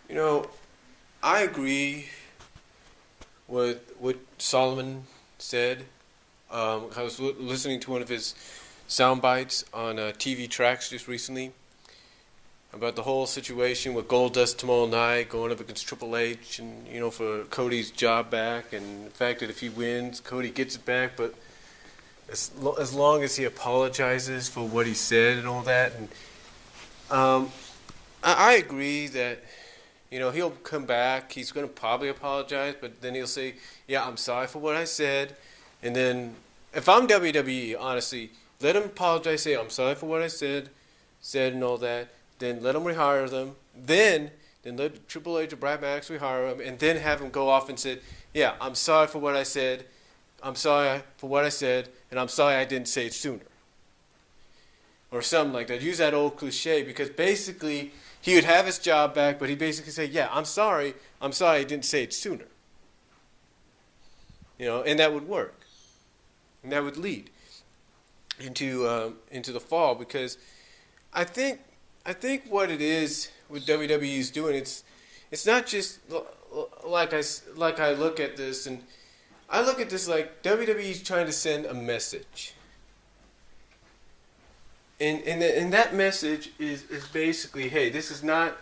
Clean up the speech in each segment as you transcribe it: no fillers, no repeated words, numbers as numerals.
You know, I agree with what Solomon said. I was listening to one of his sound bites on TV Tracks just recently about the whole situation with Goldust tomorrow night going up against Triple H, and for Cody's job back, and the fact that if he wins, Cody gets it back, but as long as he apologizes for what he said and all that, and I agree that he'll come back. He's going to probably apologize, but then he'll say, "Yeah, I'm sorry for what I said." And then, if I'm WWE, honestly, let him apologize. Say, "I'm sorry for what I said and all that." Then let him rehire them. Then let Triple H or Brad Max rehire him, and then have him go off and say, "Yeah, I'm sorry for what I said. I'm sorry for what I said, and I'm sorry I didn't say it sooner." Or something like that. Use that old cliche, because basically he would have his job back, but he'd basically say, "Yeah, I'm sorry I didn't say it sooner." And that would work. And that would lead into the fall, because I think what it is what WWE is doing, it's not just like I look at this, and I look at this like WWE is trying to send a message. And that message is basically, hey, this is not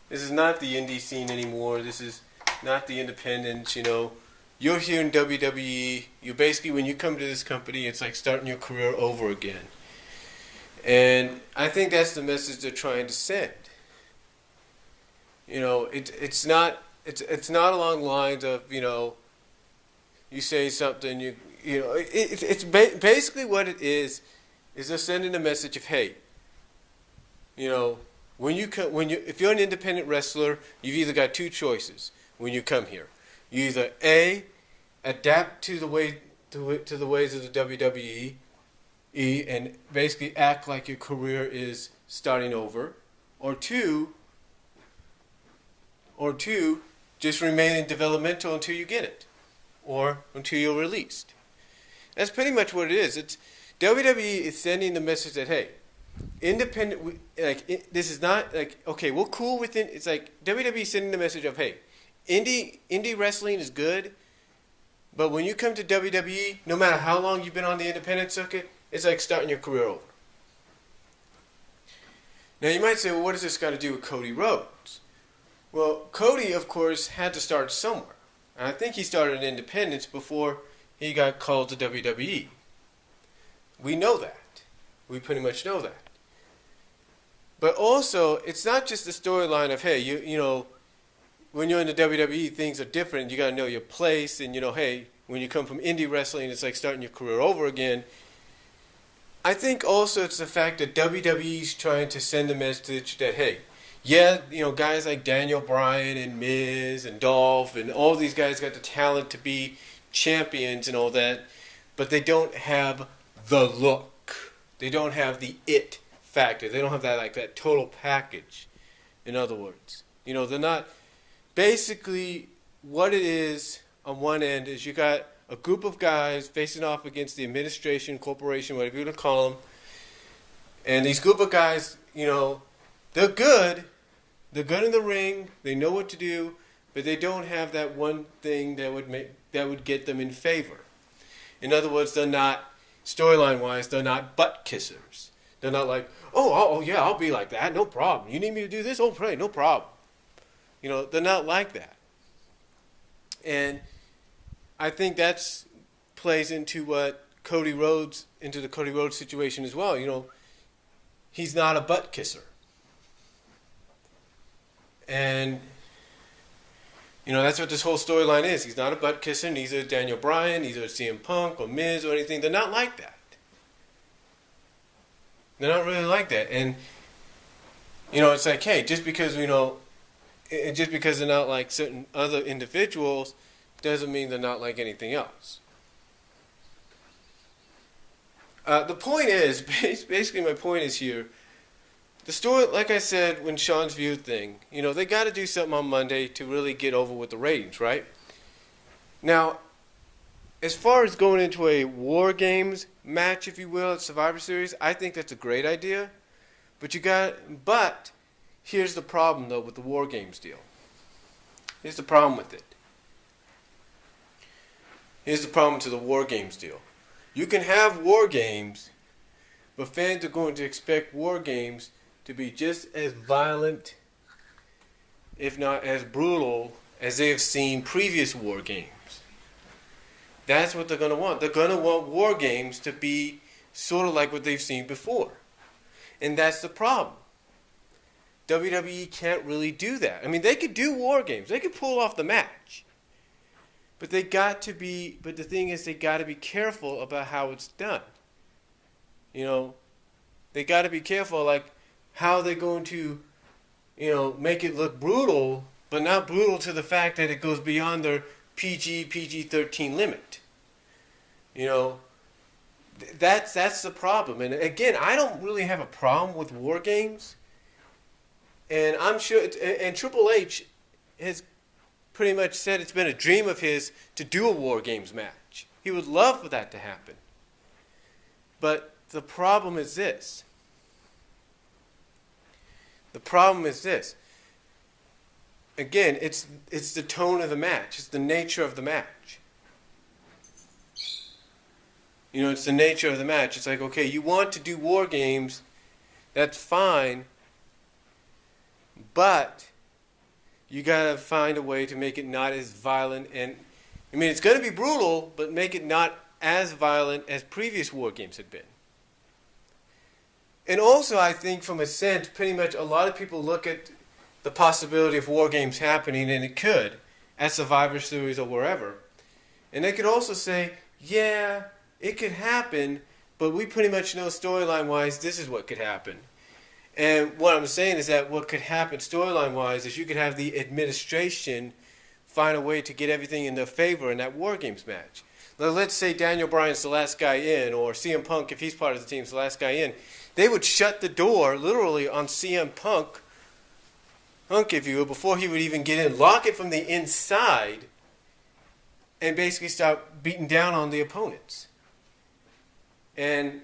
the indie scene anymore. This is not the independents. You're here in WWE. You basically, when you come to this company, it's like starting your career over again. And I think that's the message they're trying to send. It's not along the lines of you say something, it's basically what it is they're sending a message of, hey, if you're an independent wrestler, you've either got two choices when you come here. You either A, adapt to the ways of the WWE, and basically act like your career is starting over, or two, just remain in developmental until you get it, or until you're released. That's pretty much what it is. It's WWE is sending the message that, hey, independent, this is not like, okay, we're cool with it. It's like WWE sending the message of, hey, indie wrestling is good, but when you come to WWE, no matter how long you've been on the independent circuit, it's like starting your career over. Now you might say, well, what does this got to do with Cody Rhodes? Well, Cody, of course, had to start somewhere. And I think he started in independence before he got called to WWE. We know that. We pretty much know that. But also, it's not just the storyline of, hey, when you're in the WWE, things are different. You got to know your place. And, hey, when you come from indie wrestling, it's like starting your career over again. I think also it's the fact that WWE is trying to send a message that, hey, yeah, guys like Daniel Bryan and Miz and Dolph and all these guys got the talent to be champions and all that, but they don't have the look. They don't have the it factor. They don't have that total package. In other words, they're not. Basically, what it is on one end is you got a group of guys facing off against the administration, corporation, whatever you want to call them, and these group of guys, they're good. They're good in the ring. They know what to do, but they don't have that one thing that would get them in favor. In other words, they're not. Storyline-wise, they're not butt kissers. They're not like, oh, yeah, I'll be like that, no problem. You need me to do this? Oh, pray, no problem. They're not like that. And I think that plays into the Cody Rhodes situation as well. He's not a butt kisser. And, that's what this whole storyline is. He's not a butt kisser. Neither Daniel Bryan, neither CM Punk or Miz or anything. They're not like that. They're not really like that. And, it's like, hey, just because they're not like certain other individuals doesn't mean they're not like anything else. The point is, basically my point is here, the story, like I said, when Sean's View thing, they got to do something on Monday to really get over with the ratings, right? Now, as far as going into a War Games match, if you will, at Survivor Series, I think that's a great idea. But here's the problem, though, with the War Games deal. Here's the problem with it. Here's the problem to the War Games deal. You can have War Games, but fans are going to expect War Games to be just as violent, if not as brutal, as they have seen previous War Games. That's what they're going to want. They're going to want War Games to be sort of like what they've seen before. And that's the problem. WWE can't really do that. I mean, they could do War Games. They could pull off the match. But the thing is, they got to be careful about how it's done. You know, they got to be careful, like, how they're going to, make it look brutal, but not brutal to the fact that it goes beyond their PG-13 limit. That's the problem. And again, I don't really have a problem with War Games. And I'm sure, and Triple H has pretty much said it's been a dream of his to do a War Games match. He would love for that to happen. But the problem is this. Again, it's the tone of the match. It's the nature of the match. It's the nature of the match. It's like, okay, you want to do War Games, that's fine, but you gotta find a way to make it not as violent. And I mean, it's gonna be brutal, but make it not as violent as previous War Games had been. And also, I think, from a sense, pretty much a lot of people look at the possibility of War Games happening, and it could, at Survivor Series or wherever. And they could also say, yeah, it could happen, but we pretty much know storyline-wise this is what could happen. And what I'm saying is that what could happen storyline-wise is you could have the administration find a way to get everything in their favor in that War Games match. Now, let's say Daniel Bryan's the last guy in, or CM Punk, if he's part of the team, is the last guy in. They would shut the door, literally, on CM Punk, if you will, before he would even get in. Lock it from the inside, and basically start beating down on the opponents. And,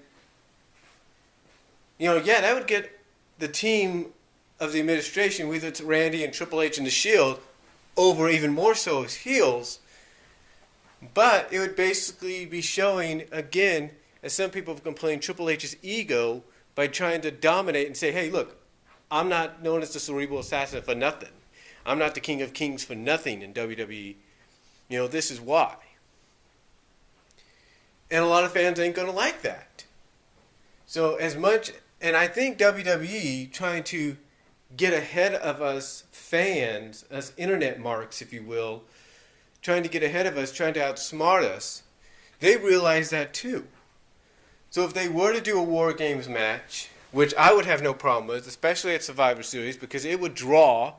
that would get the team of the administration, whether it's Randy and Triple H and The Shield, over even more so as heels. But it would basically be showing, again, as some people have complained, Triple H's ego by trying to dominate and say, hey, look, I'm not known as the Cerebral Assassin for nothing. I'm not the King of Kings for nothing in WWE. This is why. And a lot of fans ain't going to like that. So and I think WWE trying to get ahead of us fans, us internet marks, if you will, trying to get ahead of us, trying to outsmart us, they realize that too. So if they were to do a War Games match, which I would have no problem with, especially at Survivor Series, because it would draw,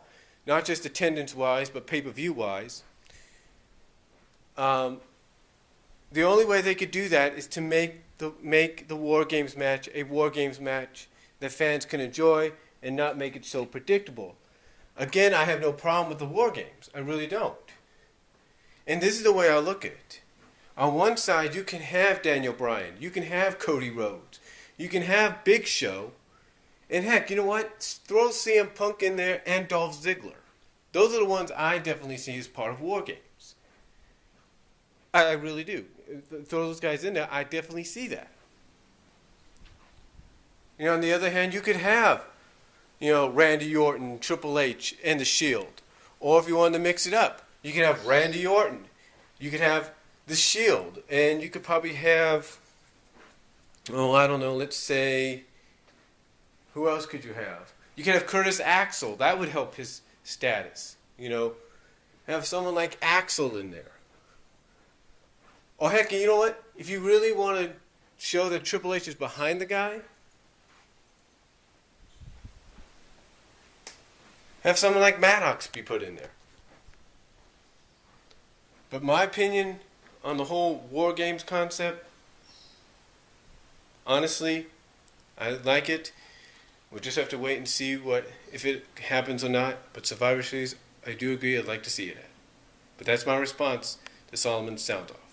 not just attendance-wise, but pay-per-view-wise, the only way they could do that is to make the War Games match a War Games match that fans can enjoy and not make it so predictable. Again, I have no problem with the War Games. I really don't. And this is the way I look at it. On one side, you can have Daniel Bryan. You can have Cody Rhodes. You can have Big Show. And heck, you know what? Throw CM Punk in there and Dolph Ziggler. Those are the ones I definitely see as part of War Games. I really do. Throw those guys in there, I definitely see that. On the other hand, you could have, Randy Orton, Triple H, and The Shield. Or if you wanted to mix it up, you could have Randy Orton. You could have The Shield. And you could probably have, I don't know, let's say, who else could you have? You could have Curtis Axel. That would help his status. Have someone like Axel in there. Or heck, you know what? If you really want to show that Triple H is behind the guy, have someone like Maddox be put in there. But my opinion on the whole War Games concept, honestly, I like it. We'll just have to wait and see if it happens or not. But Survivor Series, I do agree I'd like to see it at. But that's my response to Solomon's Sound Off.